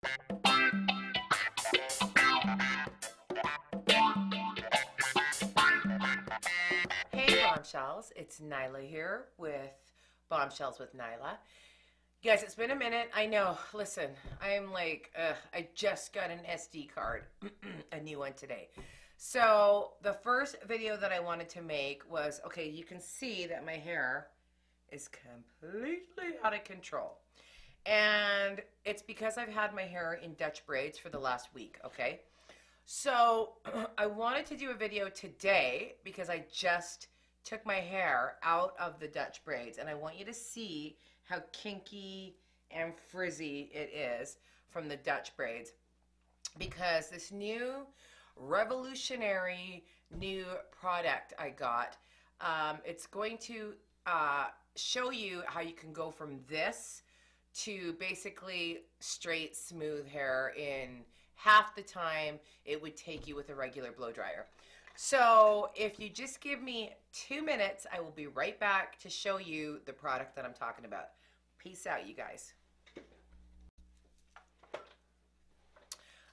Hey Bombshells, it's Nyla here with Bombshells with Nyla. Guys, it's been a minute. I know. Listen, I'm like, I just got an SD card, a new one today. So the first video that I wanted to make was, okay, you can see that my hair is completely out of control. And it's because I've had my hair in Dutch braids for the last week, okay? So I wanted to do a video today because I just took my hair out of the Dutch braids and I want you to see how kinky and frizzy it is from the Dutch braids, because this new revolutionary new product I got, it's going to show you how you can go from this to basically straight smooth hair in half the time it would take you with a regular blow dryer. So if you just give me 2 minutes, I will be right back to show you the product that I'm talking about. Peace out, you guys.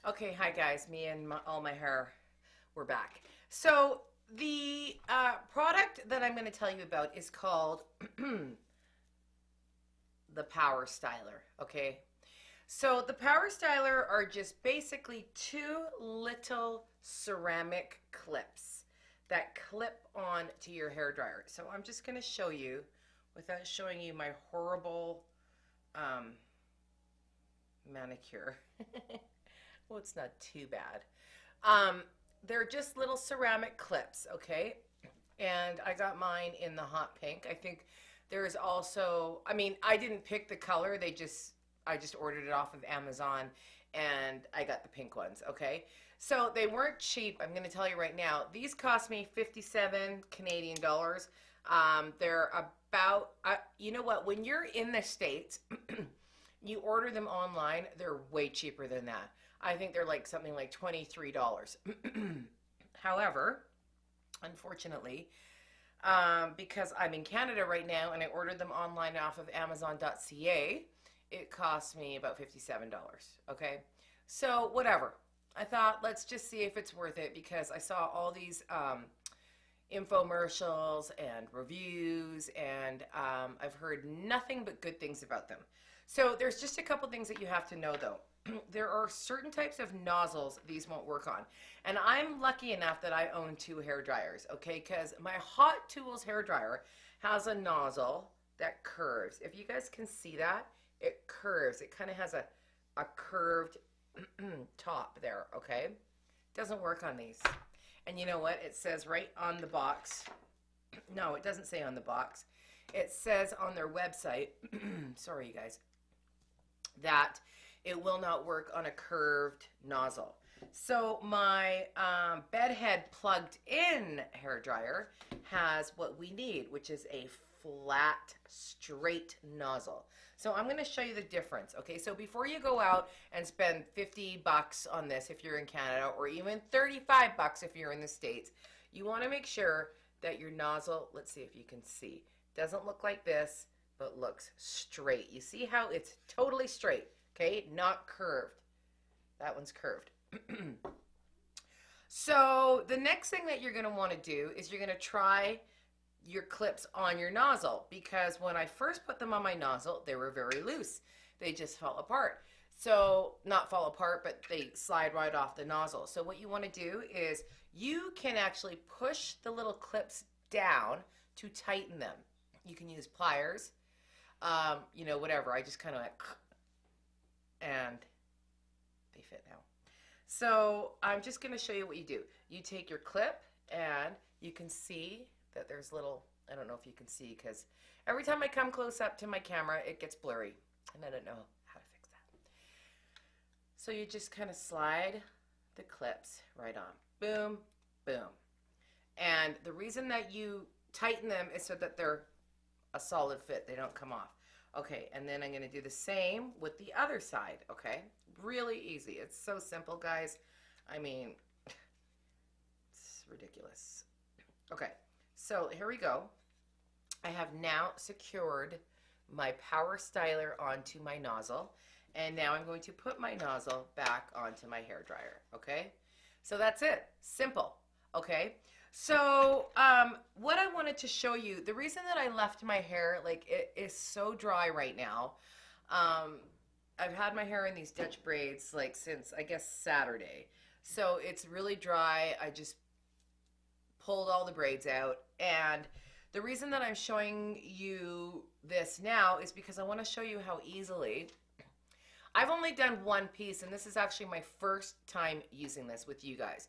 Okay, hi guys, me and all my hair, we're back. So the product that I'm going to tell you about is called the Powerstyler, okay? So the Powerstyler are just basically 2 little ceramic clips that clip on to your hair dryer. So I'm just going to show you without showing you my horrible manicure. Well, it's not too bad. They're just little ceramic clips, okay? And I got mine in the hot pink. I think there's also, I mean, I didn't pick the color. I just ordered it off of Amazon and I got the pink ones, okay? So they weren't cheap, I'm gonna tell you right now. These cost me 57 Canadian dollars. They're about, you know what, when you're in the States, you order them online, they're way cheaper than that. I think they're like something like $23. However, unfortunately, because I'm in Canada right now and I ordered them online off of Amazon.ca, it cost me about $57, okay? So whatever. I thought, let's just see if it's worth it, because I saw all these infomercials and reviews, and I've heard nothing but good things about them. So there's just a couple things that you have to know though. There are certain types of nozzles these won't work on. And I'm lucky enough that I own 2 hair dryers, okay? Because my Hot Tools hair dryer has a nozzle that curves. If you guys can see that, it curves. It kind of has a curved top there, okay? Doesn't work on these. And you know what? It says right on the box. No, it doesn't say on the box. It says on their website, sorry you guys, that it will not work on a curved nozzle. So my bedhead plugged in hair dryer has what we need, which is a flat, straight nozzle. So I'm going to show you the difference, okay? So before you go out and spend 50 bucks on this if you're in Canada, or even 35 bucks if you're in the States, you want to make sure that your nozzle, let's see if you can see, doesn't look like this, but looks straight. You see how it's totally straight, okay? Not curved. That one's curved. So the next thing that you're going to want to do is you're going to try your clips on your nozzle, because when I first put them on my nozzle, they were very loose. They just fell apart. So not fall apart, but they slide right off the nozzle. So what you want to do is you can actually push the little clips down to tighten them. You can use pliers, you know, whatever. I just kind of like, and they fit now. So I'm just going to show you what you do. You take your clip and you can see that there's little, I don't know if you can see, because every time I come close up to my camera, it gets blurry, and I don't know how to fix that. So you just kind of slide the clips right on. Boom, boom. And the reason that you tighten them is so that they're a solid fit. They don't come off. Okay, and then I'm going to do the same with the other side, okay? Really easy. It's so simple, guys. I mean, it's ridiculous. Okay. So here we go. I have now secured my Powerstyler onto my nozzle, And now I'm going to put my nozzle back onto my hair dryer, okay? So that's it, simple, okay? So what I wanted to show you, the reason that I left my hair, like it is so dry right now. I've had my hair in these Dutch braids like since, I guess, Saturday. So it's really dry. I just pulled all the braids out. And the reason that I'm showing you this now is because I want to show you how easily, I've only done one piece, and this is actually my first time using this with you guys.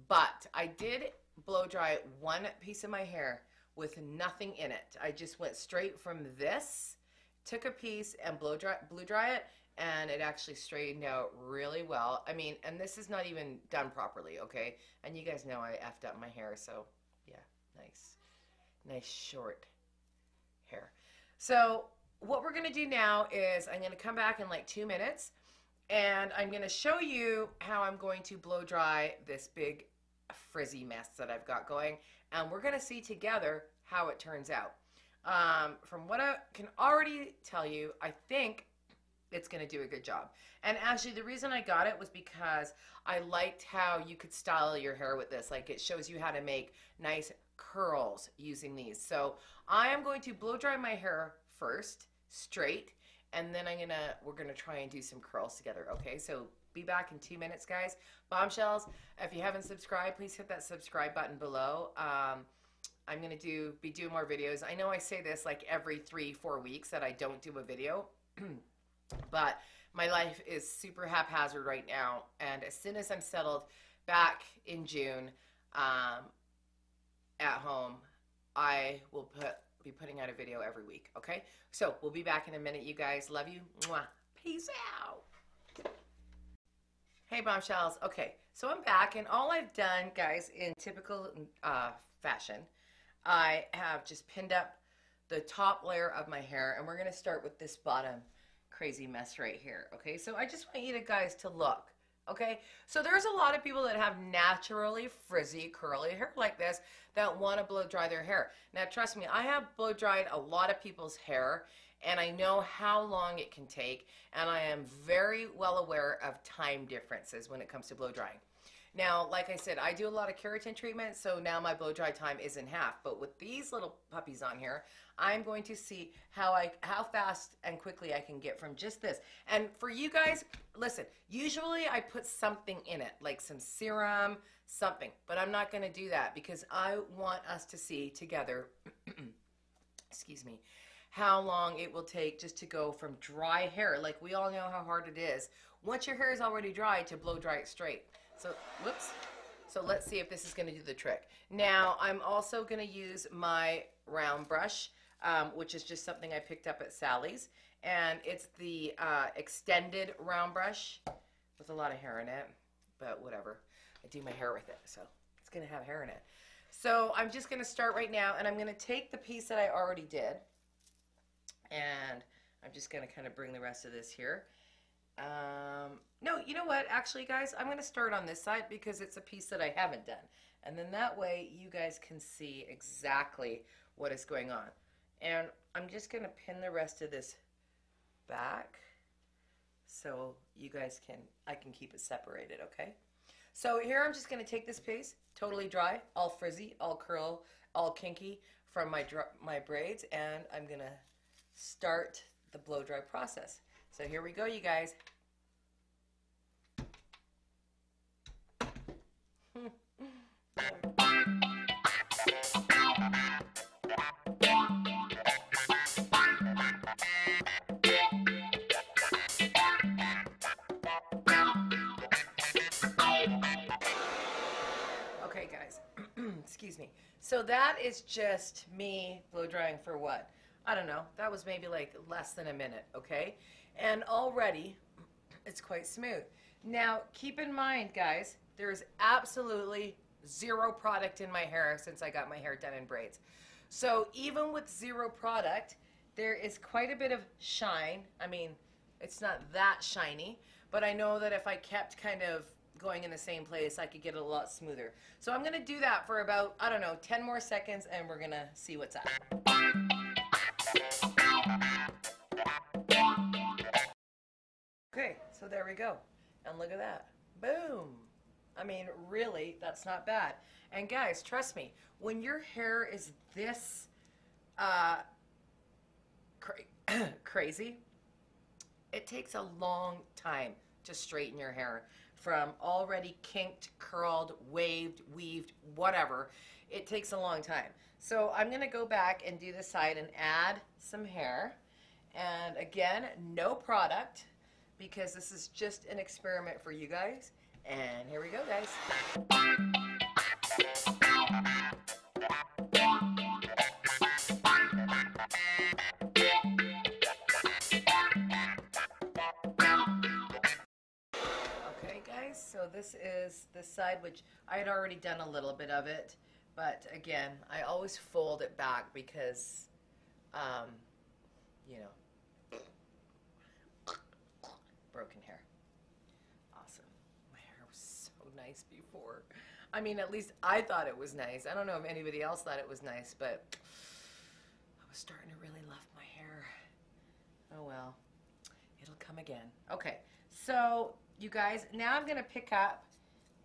But I did blow dry one piece of my hair with nothing in it. I just went straight from this, took a piece and blew dry it, and it actually straightened out really well. I mean, and this is not even done properly, okay? And you guys know I effed up my hair, so yeah, nice short hair. So what we're gonna do now is I'm gonna come back in like 2 minutes, and I'm gonna show you how I'm going to blow dry this big frizzy mess that I've got going, and we're gonna see together how it turns out. From what I can already tell you, I think it's gonna do a good job. And actually the reason I got it was because I liked how you could style your hair with this. Like, it shows you how to make nice curls using these. So I am going to blow dry my hair first, straight, and then we're gonna try and do some curls together, okay? So be back in 2 minutes, guys. Bombshells, if you haven't subscribed, please hit that subscribe button below. I'm gonna be doing more videos. I know I say this like every 3-4 weeks that I don't do a video, but my life is super haphazard right now, and as soon as I'm settled back in June at home, I will be putting out a video every week, okay? So we'll be back in a minute, you guys. Love you. Mwah. Peace out. Hey, Bombshells. Okay, so I'm back, and all I've done, guys, in typical fashion, I have just pinned up the top layer of my hair, and we're going to start with this bottom crazy mess right here, okay? So I just want you guys to look, okay? So there's a lot of people that have naturally frizzy, curly hair like this that want to blow dry their hair. Now, trust me, I have blow dried a lot of people's hair, and I know how long it can take, and I am very well aware of time differences when it comes to blow drying. Now, like I said, I do a lot of keratin treatment, so now my blow dry time is in half. But with these little puppies on here, I'm going to see how fast and quickly I can get from just this. And for you guys, listen, usually I put something in it, like some serum, something. But I'm not going to do that because I want us to see together, excuse me, how long it will take just to go from dry hair. Like, we all know how hard it is once your hair is already dry to blow dry it straight. So, whoops. So let's see if this is going to do the trick. Now, I'm also going to use my round brush, which is just something I picked up at Sally's. And it's the extended round brush with a lot of hair in it. But whatever. I do my hair with it, so it's going to have hair in it. So I'm just going to start right now, and I'm going to take the piece that I already did. And I'm just going to kind of bring the rest of this here. No, you know what? Actually, guys, I'm going to start on this side because it's a piece that I haven't done. And then that way you guys can see exactly what is going on. And I'm just going to pin the rest of this back so you guys I can keep it separated, okay? So here I'm just going to take this piece, totally dry, all frizzy, all curl, all kinky from my braids, and I'm going to start the blow dry process. So here we go, you guys. Okay, guys, excuse me. So that is just me blow drying for what? I don't know. That was maybe like less than a minute, okay? And already it's quite smooth. Now, keep in mind, guys, there's absolutely zero product in my hair since I got my hair done in braids. So even with zero product, there is quite a bit of shine. I mean, it's not that shiny, but I know that if I kept kind of going in the same place, I could get it a lot smoother. So I'm going to do that for about, I don't know, 10 more seconds, and we're going to see what's up. there we go. And look at that. Boom. I mean, really, that's not bad. And guys, trust me, when your hair is this crazy, it takes a long time to straighten your hair from already kinked, curled, waved, weaved, whatever. It takes a long time. So I'm going to go back and do the side and add some hair. And again, no product, because this is just an experiment for you guys. And here we go, guys. Okay, guys, so this is the side, which I had already done a little bit of it. But again, I always fold it back because, you know, broken hair. Awesome. My hair was so nice before. I mean, at least I thought it was nice. I don't know if anybody else thought it was nice, but I was starting to really love my hair. Oh well, it'll come again. Okay, so you guys, now I'm gonna pick up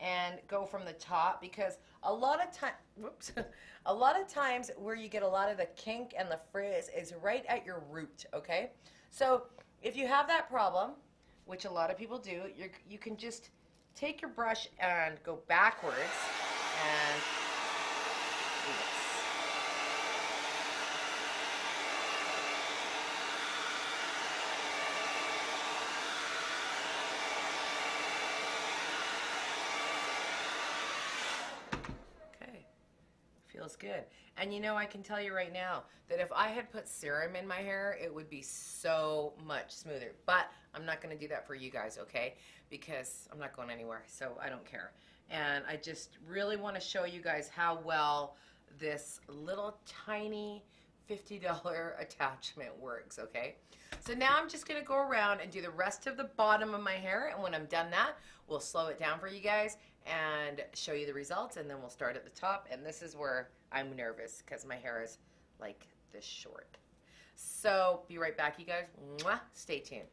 and go from the top, because a lot of time, whoops, a lot of times where you get a lot of the kink and the frizz is right at your root. Okay, so if you have that problem, which a lot of people do, you can just take your brush and go backwards and do this. Okay, feels good. And you know, I can tell you right now that if I had put serum in my hair, it would be so much smoother. But I'm not going to do that for you guys, okay? Because I'm not going anywhere, so I don't care. And I just really want to show you guys how well this little tiny $50 attachment works, okay? So now I'm just going to go around and do the rest of the bottom of my hair, and when I'm done that, we'll slow it down for you guys and show you the results, and then we'll start at the top. And this is where I'm nervous because my hair is like this short. So be right back, you guys. Mwah. Stay tuned.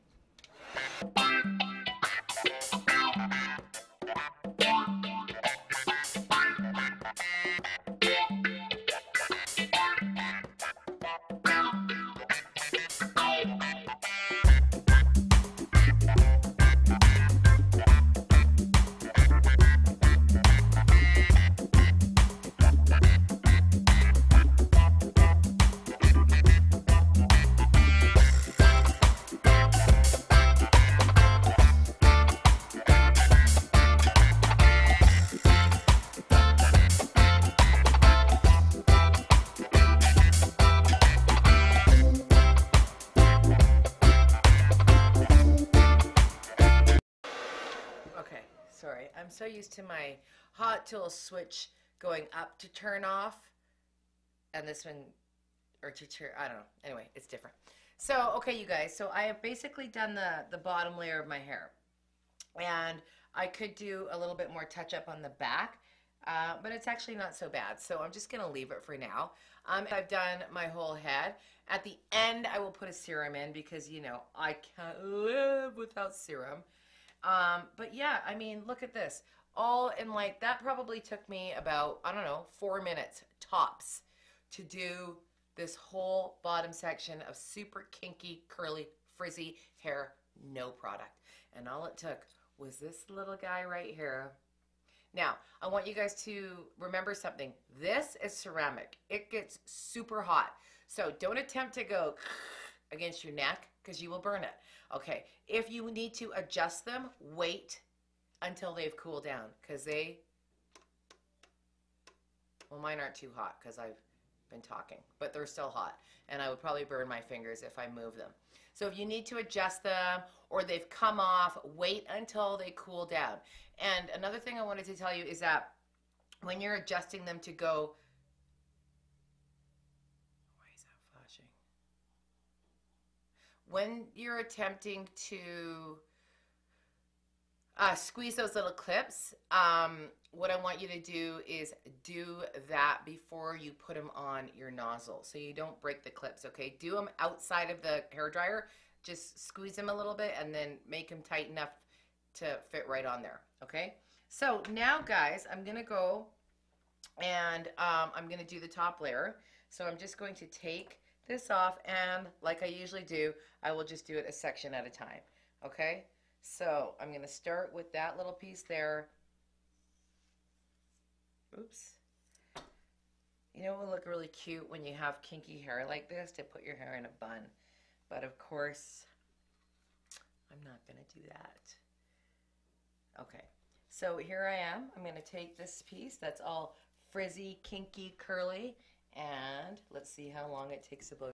Sorry, I'm so used to my hot tool switch going up to turn off, and this one, or to turn, I don't know. Anyway, it's different. So, okay, you guys, so I have basically done the bottom layer of my hair, and I could do a little bit more touch up on the back, but it's actually not so bad. So I'm just gonna leave it for now. I've done my whole head. At the end, I will put a serum in because, you know, I can't live without serum. But yeah, I mean, look at this. All in, like, that probably took me about, I don't know, 4 minutes tops to do this whole bottom section of super kinky, curly, frizzy hair, no product. And all it took was this little guy right here. Now, I want you guys to remember something. This is ceramic. It gets super hot. So don't attempt to go against your neck because you will burn it. Okay, if you need to adjust them, wait until they've cooled down, because they, well, mine aren't too hot because I've been talking, but they're still hot, and I would probably burn my fingers if I move them. So if you need to adjust them or they've come off, wait until they cool down. And another thing I wanted to tell you is that when you're adjusting them to go, why is that flashing? When you're attempting to squeeze those little clips, what I want you to do is do that before you put them on your nozzle so you don't break the clips, okay? Do them outside of the hairdryer. Just squeeze them a little bit and then make them tight enough to fit right on there. Okay, so now guys, I'm gonna go and I'm gonna do the top layer. So I'm just going to take this off, and like I usually do, I will just do it a section at a time. Okay, so I'm gonna start with that little piece there. Oops. You know, it will look really cute when you have kinky hair like this, to put your hair in a bun. But of course, I'm not going to do that. Okay, so here I am. I'm going to take this piece that's all frizzy, kinky, curly, and let's see how long it takes to blow.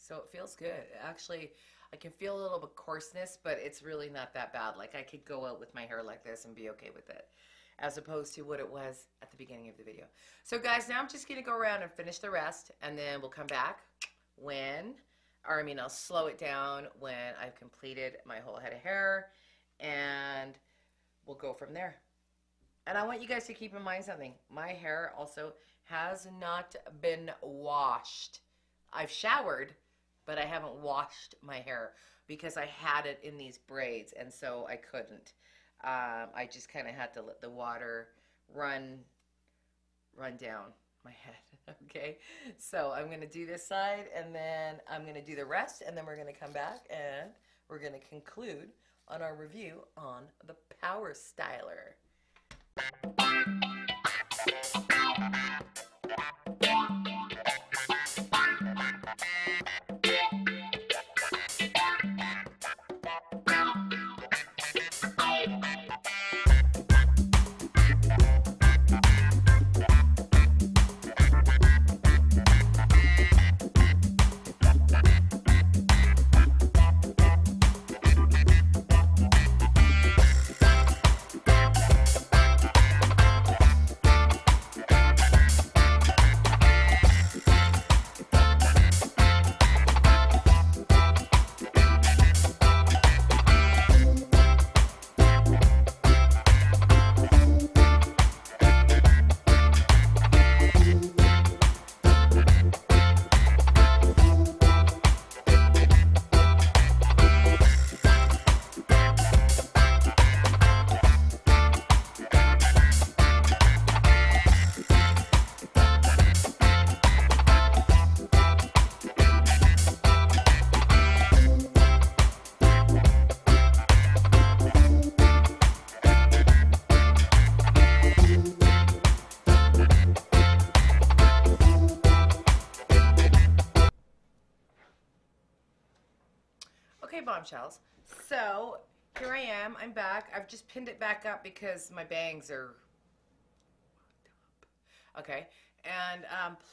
So it feels good. Actually, I can feel a little bit coarseness, but it's really not that bad. Like, I could go out with my hair like this and be okay with it, as opposed to what it was at the beginning of the video. So guys, now I'm just gonna go around and finish the rest, and then we'll come back when, or I mean, I'll slow it down when I've completed my whole head of hair, and we'll go from there. And I want you guys to keep in mind something. My hair also has not been washed. I've showered, but I haven't washed my hair because I had it in these braids, and so I couldn't. I just kind of had to let the water run down my head. Okay, so I'm going to do this side, and then I'm going to do the rest, and then we're going to come back and we're going to conclude on our review on the Powerstyler. Okay, Bombshells. So here I am. I'm back. I've just pinned it back up because my bangs are okay. And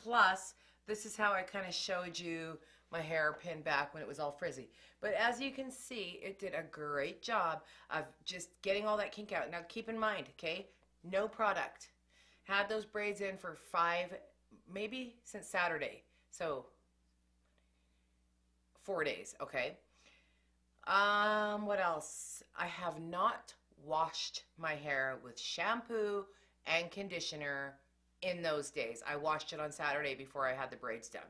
plus, this is how I kind of showed you my hair pinned back when it was all frizzy. But as you can see, it did a great job of just getting all that kink out. Now keep in mind, okay, no product. Had those braids in for 5, maybe since Saturday. So 4 days, okay. What else? I have not washed my hair with shampoo and conditioner in those days. I washed it on Saturday before I had the braids done.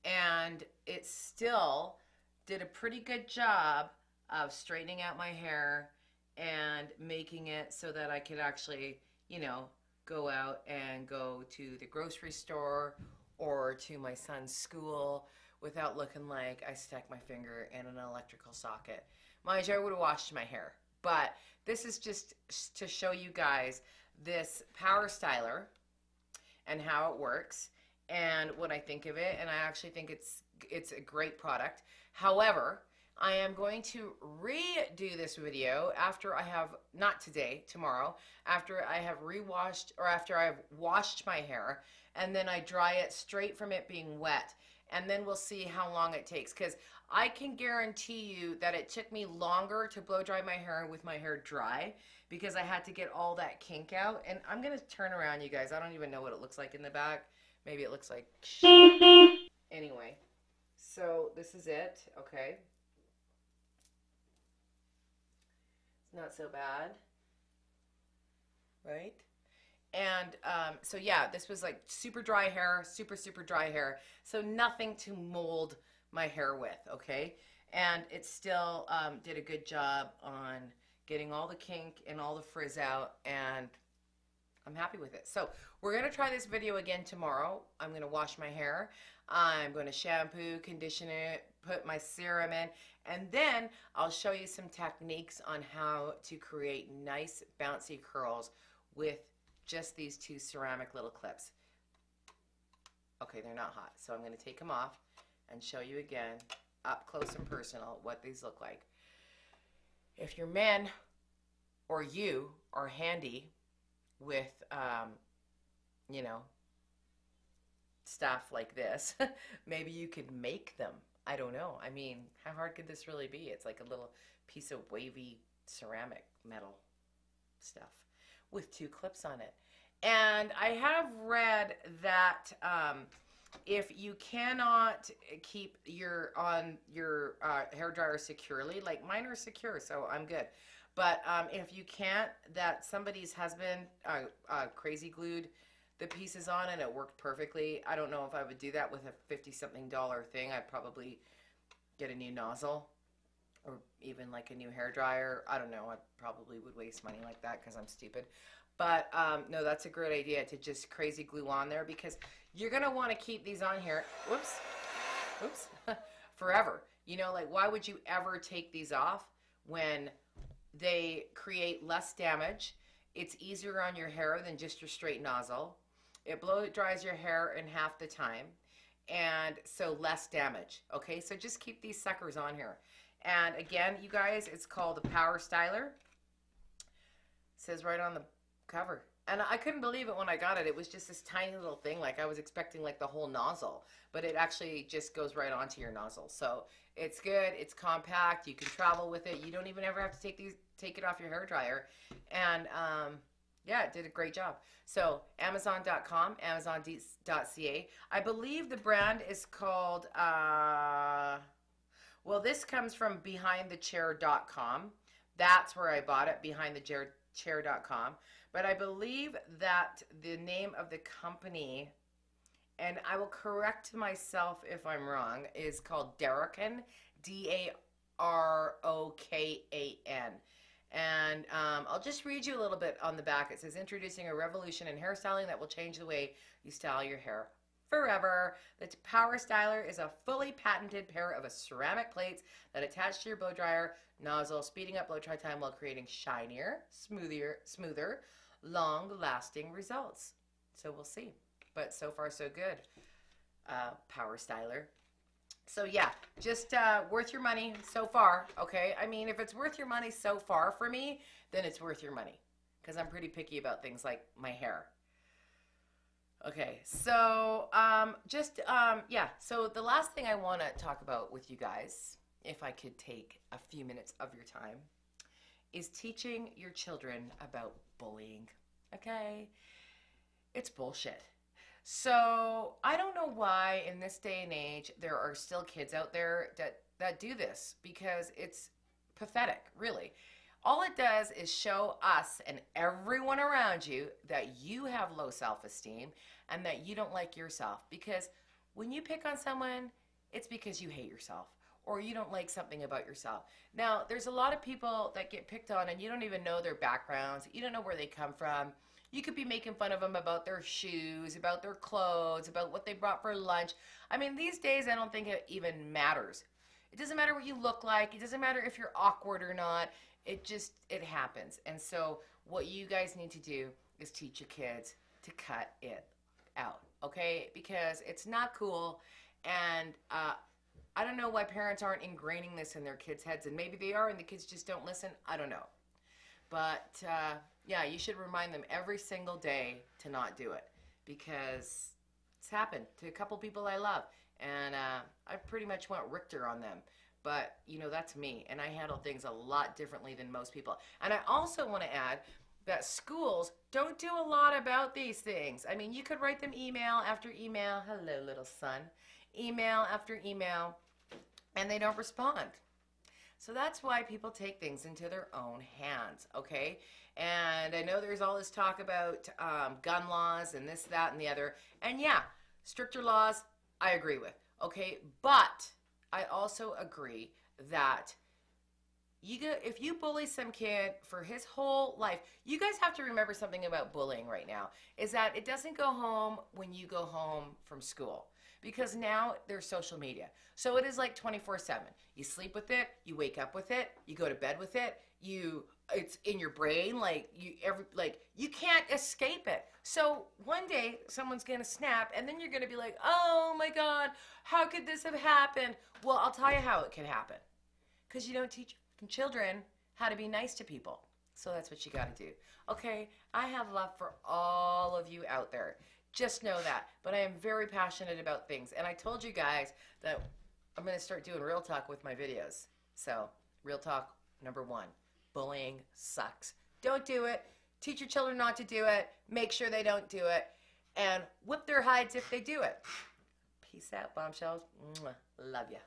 And it still did a pretty good job of straightening out my hair and making it so that I could actually, you know, go out and go to the grocery store or to my son's school without looking like I stuck my finger in an electrical socket. Mind you, I would have washed my hair. But this is just to show you guys this Powerstyler and how it works and what I think of it. And I actually think it's a great product. However, I am going to redo this video after I have, not today, tomorrow, after I have rewashed, or after I've washed my hair, and then I dry it straight from it being wet. and then we'll see how long it takes, because I can guarantee you that it took me longer to blow dry my hair with my hair dry, because I had to get all that kink out. And I'm gonna turn around, you guys. I don't even know what it looks like in the back. Maybe it looks like anyway. So this is it. Okay, it's not so bad, right? And so yeah, this was like super dry hair, super dry hair. So nothing to mold my hair with, okay? And it still did a good job on getting all the kink and all the frizz out, and I'm happy with it. So we're gonna try this video again tomorrow. I'm gonna wash my hair. I'm gonna shampoo, condition it, put my serum in, and then I'll show you some techniques on how to create nice bouncy curls with just these two ceramic little clips. Okay, they're not hot, so I'm going to take them off and show you again up close and personal what these look like. If your men or you are handy with, you know, stuff like this, maybe you could make them. I don't know. I mean, how hard could this really be? It's like a little piece of wavy ceramic metal stuff with two clips on it. And I have read that if you cannot keep your hair dryer securely, like mine are secure, so I'm good. But if you can't, that somebody's husband crazy glued the pieces on and it worked perfectly. I don't know if I would do that with a $50-something thing. I'd probably get a new nozzle or even like a new hair dryer. I don't know. I probably would waste money like that because I'm stupid. But no, that's a great idea to just crazy glue on there, because you're going to want to keep these on here, whoops, forever. You know, like why would you ever take these off when they create less damage? It's easier on your hair than just your straight nozzle. It blow dries your hair in half the time, and so less damage. Okay, so just keep these suckers on here. And again, you guys, it's called the Powerstyler. It says right on the cover. And I couldn't believe it when I got it. It was just this tiny little thing. Like I was expecting like the whole nozzle, but it actually just goes right onto your nozzle. So it's good. It's compact. You can travel with it. You don't even ever have to take it off your hair dryer. And yeah, it did a great job. So Amazon.com, Amazon.ca. I believe the brand is called, well, this comes from BehindTheChair.com. That's where I bought it, BehindTheChair.com. But I believe that the name of the company, and I will correct myself if I'm wrong, is called Darokan, D-A-R-O-K-A-N. And I'll just read you a little bit on the back. It says, introducing a revolution in hairstyling that will change the way you style your hair forever. The Powerstyler is a fully patented pair of ceramic plates that attach to your blow dryer nozzle, speeding up blow dry time while creating shinier, smoother, long-lasting results. So we'll see. But so far, so good, Powerstyler. So yeah, just worth your money so far, okay? I mean, if it's worth your money so far for me, then it's worth your money, because I'm pretty picky about things like my hair. Okay, so yeah, so the last thing I want to talk about with you guys, if I could take a few minutes of your time, is teaching your children about bullying, okay? It's bullshit. So I don't know why in this day and age there are still kids out there that do this, because it's pathetic, really. All it does is show us and everyone around you that you have low self-esteem and that you don't like yourself. Because when you pick on someone, it's because you hate yourself or you don't like something about yourself. Now, there's a lot of people that get picked on and you don't even know their backgrounds. You don't know where they come from. You could be making fun of them about their shoes, about their clothes, about what they brought for lunch. I mean, these days, I don't think it even matters. It doesn't matter what you look like. It doesn't matter if you're awkward or not. It happens. And so what you guys need to do is teach your kids to cut it out, okay? Because it's not cool. And I don't know why parents aren't ingraining this in their kids' heads. And maybe they are and the kids just don't listen. I don't know. But yeah, you should remind them every single day to not do it, because it's happened to a couple people I love, And I pretty much went Richter on them. But, you know, that's me. And I handle things a lot differently than most people. And I also want to add that schools don't do a lot about these things. I mean, you could write them email after email. Hello, little son. Email after email. And they don't respond. So that's why people take things into their own hands, okay? And I know there's all this talk about gun laws and this, that, and the other. And yeah, stricter laws, I agree with, okay? But I also agree that if you bully some kid for his whole life, you guys have to remember something about bullying right now, is that it doesn't go home when you go home from school. Because now there's social media. So it is like 24/7. You sleep with it, you wake up with it, you go to bed with it, it's in your brain, you can't escape it. So one day someone's gonna snap and then you're gonna be like, oh my God, how could this have happened? Well, I'll tell you how it could happen. Because you don't teach children how to be nice to people. So that's what you gotta do. Okay, I have love for all of you out there. Just know that. But I am very passionate about things. And I told you guys that I'm going to start doing real talk with my videos. So, real talk number 1. Bullying sucks. Don't do it. Teach your children not to do it. Make sure they don't do it. And whip their hides if they do it. Peace out, bombshells. Mwah. Love ya.